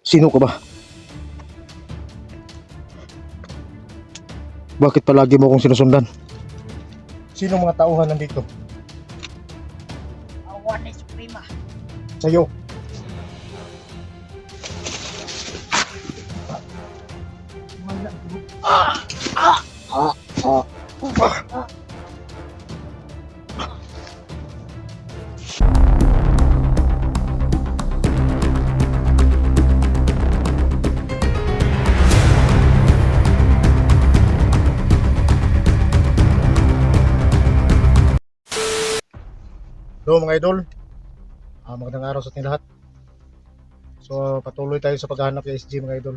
Sino ka ba? Bakit palagi mo akong sinusundan? Sino mga tauhan nandito? Awan ni Suprema. Sa'yo. Hello mga idol, magandang araw sa ating lahat. So patuloy tayo sa paghahanap kay SG mga idol.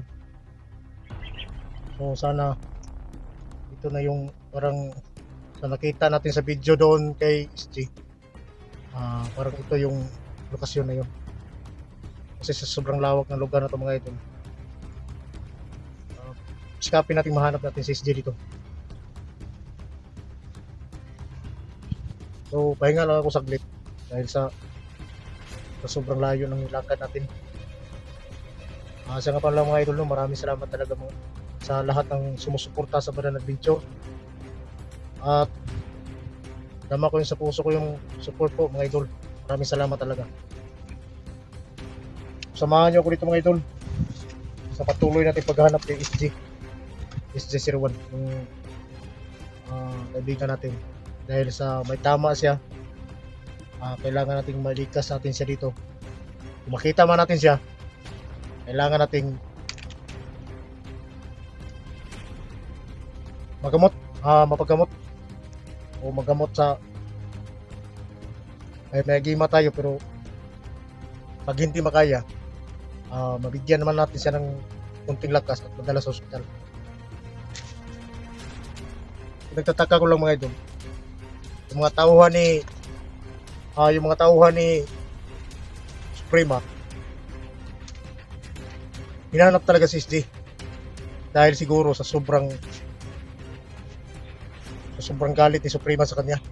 So sana ito na yung parang sa nakita natin sa video doon kay SG. Parang ito yung lokasyon na yun. Kasi sa sobrang lawak ng lugar na ito mga idol. Sikapin natin mahanap natin si SG dito. So pahinga lang ako saglit dahil sa sobrang layo ng lakad natin. Sa nga pala mga idol, no, maraming salamat talaga sa lahat ng sumusuporta sa Badan Adventure. At dama ko yung sa puso ko yung support po mga idol. Maraming salamat talaga. Samahan niyo ako dito mga idol sa patuloy natin paghahanap kay SG01, yung kaibigan natin. Dahil sa may tama siya, kailangan nating malikas natin siya dito. Kung makita man natin siya, kailangan nating mapagamot o magamot sa may gima tayo, pero pag hindi makaya, mabigyan naman natin siya ng kunting lakas at madala sa ospital. Nagtataka ko lang mga idol, yung mga tauhan ni Suprema, hinanap talaga si SG dahil siguro sa sobrang galit ni Suprema sa kanya.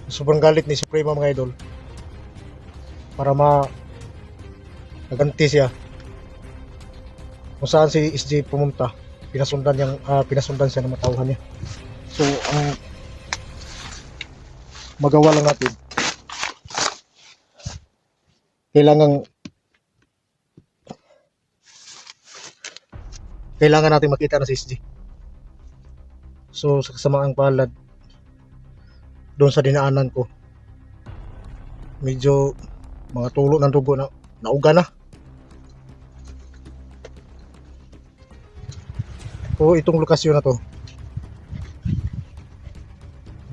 Sobrang galit ni Suprema mga idol, para naganti siya kung saan si SG pumunta. Pinasundan siya ng matauhan niya. So ang magawa lang natin, kailangan natin makita na si SG. So sa kasamaang palad, doon sa dinaanan ko, medyo mga tulo ng dugo na nauga na. So itong lokasyon na to,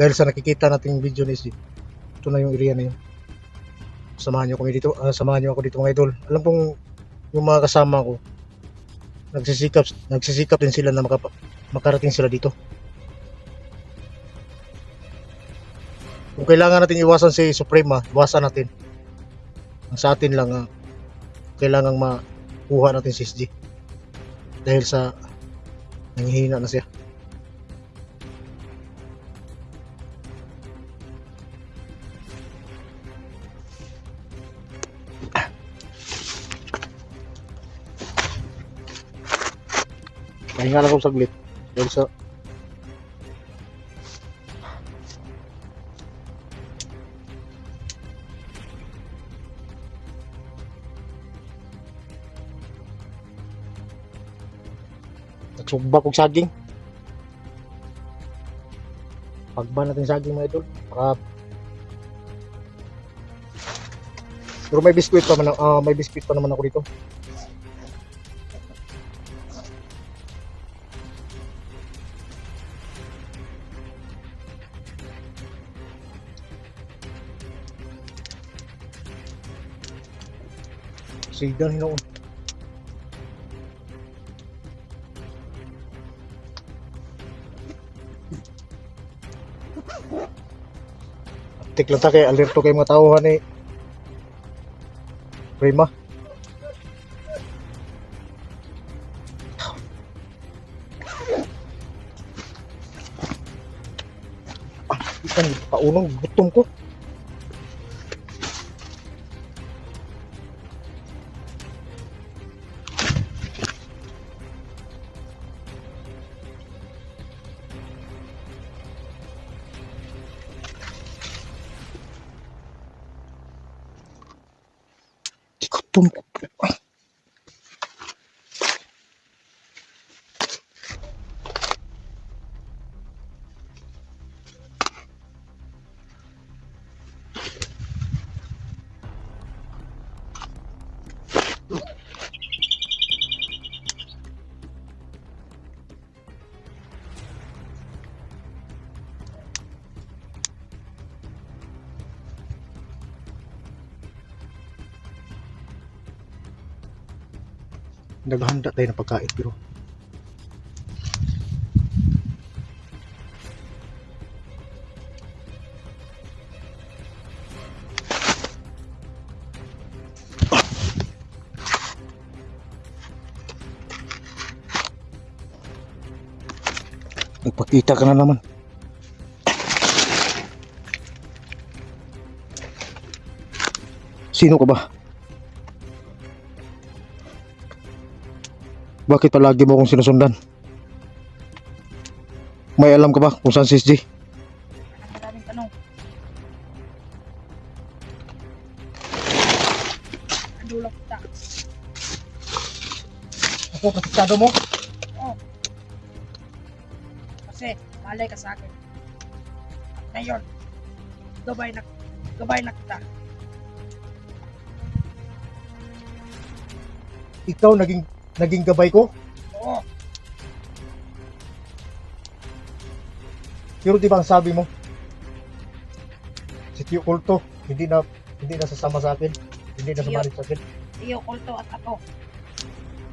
dahil sa nakikita nating video ni SG, ito na yung area na yun. Samahan niyo ako dito mga idol. Alam kong yung mga kasama ko nagsisikap din sila na makarating sila dito. Kung kailangan natin iwasan si Suprema, iwasan natin. Ang sa atin lang, kailangang makuha natin si SG dahil sa nanghihina na siya. Pahinga lang ako saglit dahil sa nagsubak kong saging. Pagba natin saging mga idol, pero may biskuit pa naman ako dito. Sigan hinoon. Tik lang ta kay alerto kay mga tao ni Prima. Ikan paunong gutom ko. Gutom ko. Naghahanda tayo ng pagkain pero nagpakita ka na naman. Sino ka ba? Bakit palagi mo akong sinusundan? May alam ka ba kung saan si SJ? Maraming tanong. Andulak kita. Ako, kapisyado mo? Oo. Kasi, malay ka sa akin. At ngayon, gabay na kita. Ikaw naging gabay ko? Oo. Pero di ba ang sabi mo? Si Tio Kulto, hindi na sasama sa akin. Hindi na sumali sa akin. Iyo, Kulto at ako.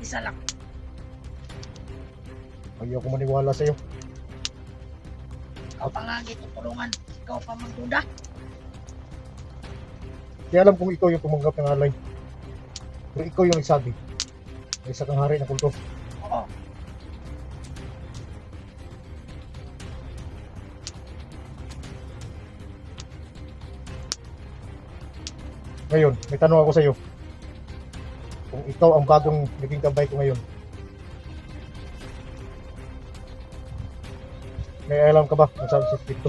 Isa lang. Ayaw ko maniwala sa'yo. Ikaw pa nga tutulungan. Ikaw pa magduda. Di alam kung ikaw yung tumanggap ng alay. Pero ikaw yung nagsabi. May isa kang hari ng kulto. Oo. Ngayon, may tanong ako sa'yo. Kung ikaw ang bagong naging gabay ko ngayon, may alam ka ba kung saan si Tito?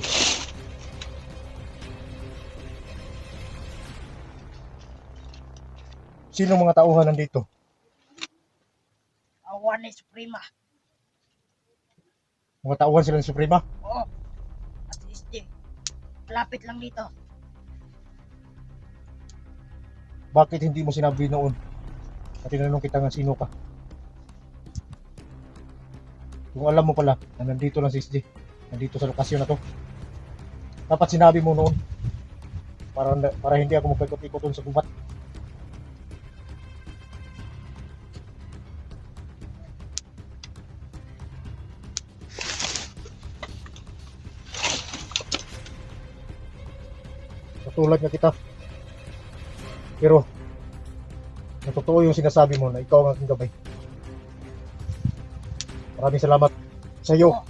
Sino mga tauhan nandito? Awan ni Suprema. Mga tauhan sila ng Suprema? Oo. At SJ. Malapit lang dito. Bakit hindi mo sinabi noon? At tinanong kita nga sino ka? Kung alam mo pala na nandito lang si SJ, nandito sa lokasyon na to, dapat sinabi mo noon para hindi ako magpaikot-ikoton sa gubat. Katulad nga kita. Pero natotoo yung sinasabi mo na ikaw ang aking gabay. Maraming salamat sa iyo. Oo.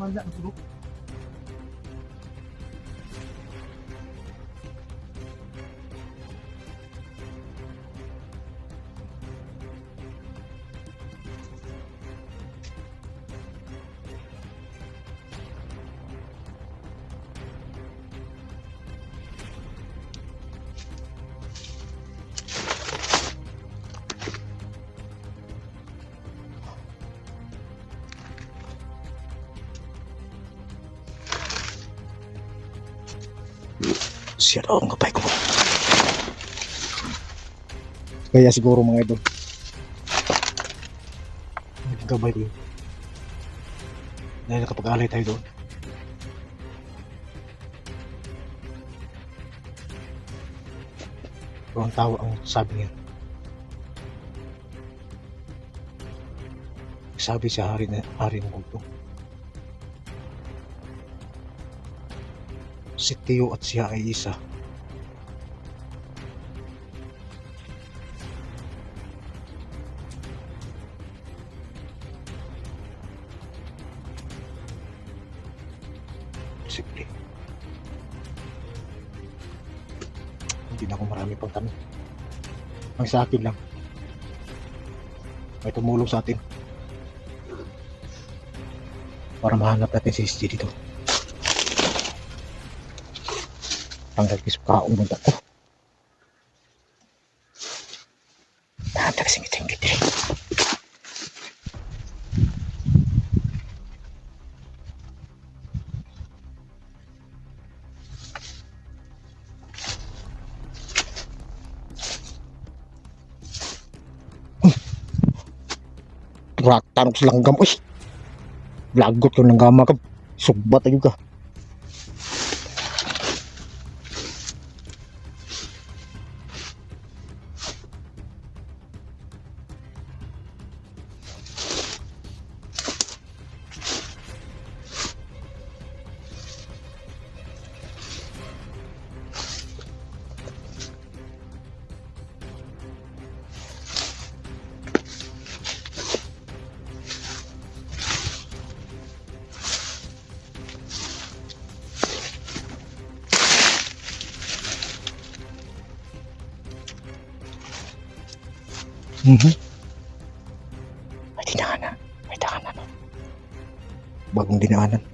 Wala ang tulog. Siya daw ang gabay ko. Kaya siguro mga idol, gabay ko yun. Dahil nakapag-alay tayo doon. Pero ang tao ang sabi niya. Sabi sa hari ng multo. Si Teo at siya ay isa. Simple. Hindi na ako marami pang tanong. Ang sa akin lang, may tumulong sa atin para mahanap natin si SG dito. Tanggal kisip kaong bunda ko. Nahanap kasi ngiting-ngiti. Tanong sa langgam. Uy! Lagot ko ng gama ka. Sugbat tayo ka. May dinaanan. May daanan. Bagong dinaanan.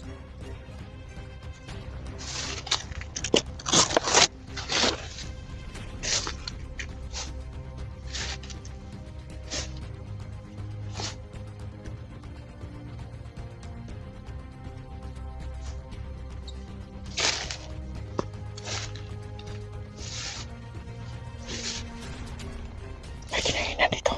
May kinainan dito.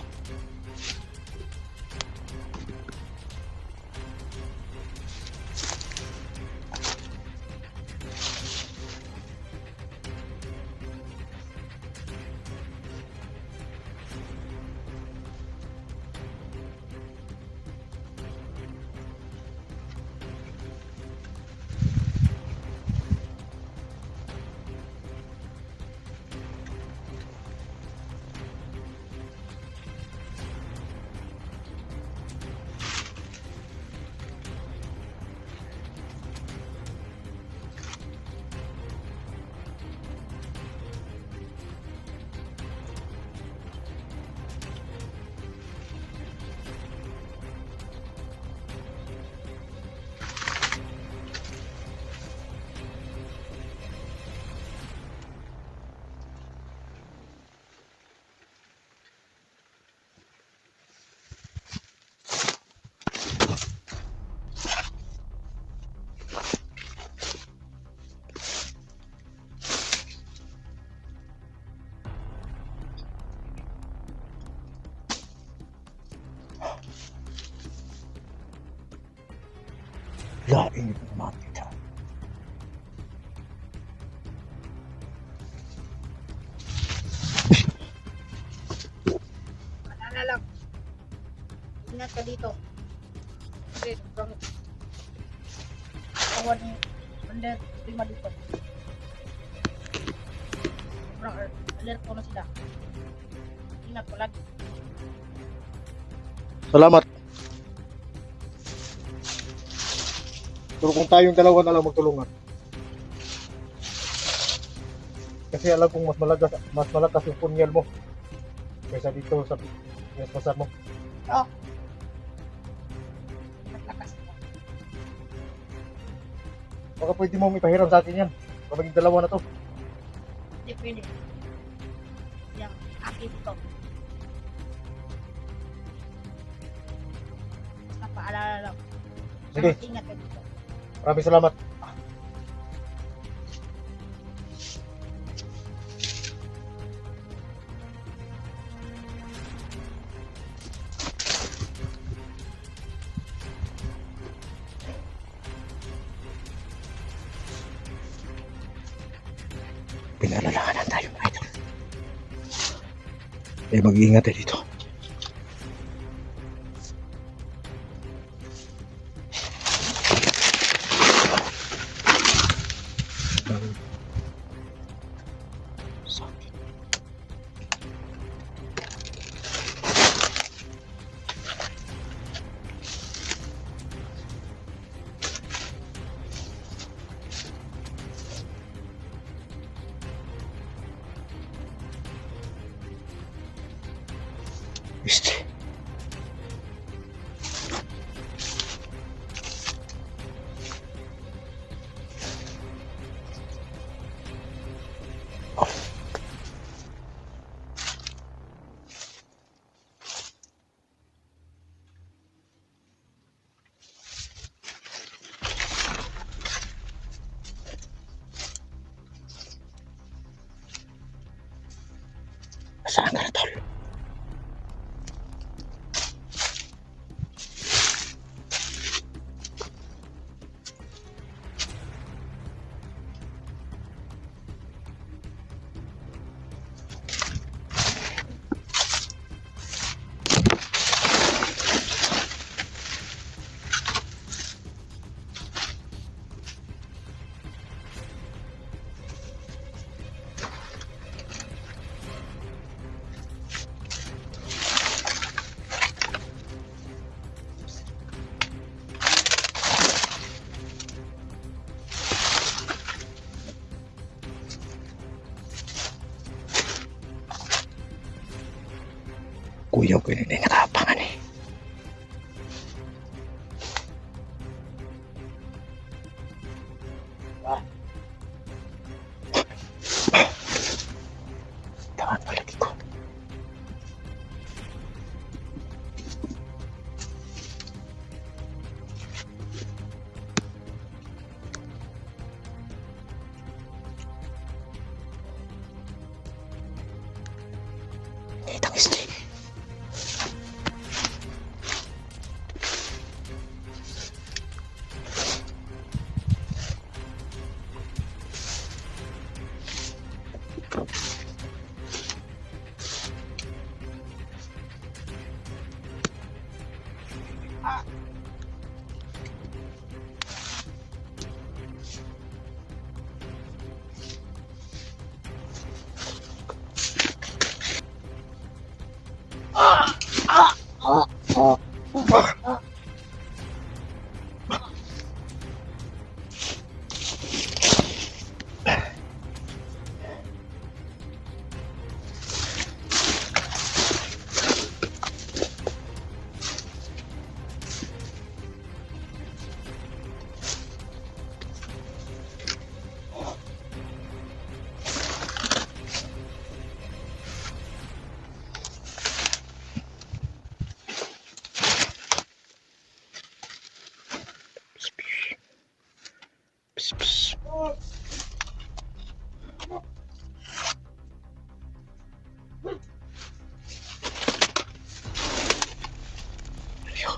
Laing ito natin ka. Alala lang. Ingat ka dito. Kasi sobrang awan ni under 5 dito. Sobrang alert ko na sila. Ingat ko lagi. Salamat. Pero kung tayong dalawa na lang magtulungan. Kasi alam kong mas malakas yung punyal mo kaysa dito sa pasar mo. Oh. Lakas mo. Baka pwede mo ipahiram sa akin yan. Kapag yung dalawa na to. Hindi pwede. Yang akin ito. Basta paalala lang. Sige. Ingat ka dito. Maraming salamat. Pinalalahanan tayo mga idol. Mag-iingat tayo dito. Este. Saan ka na, tol? Kuya ko yun ay nakapangan eh. Tahan palagi ko. Itang istri. Psst, psst. Ayo.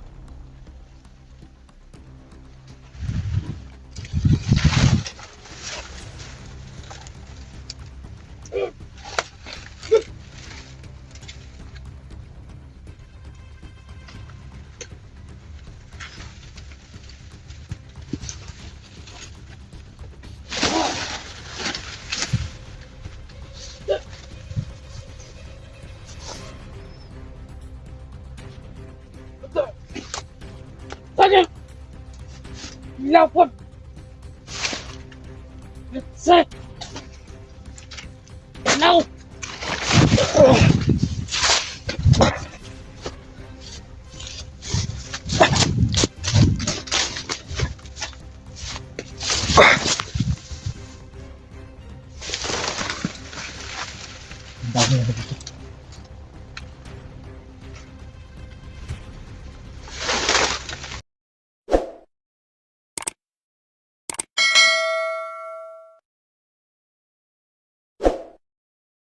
Tanya! Lapot! Set! Now!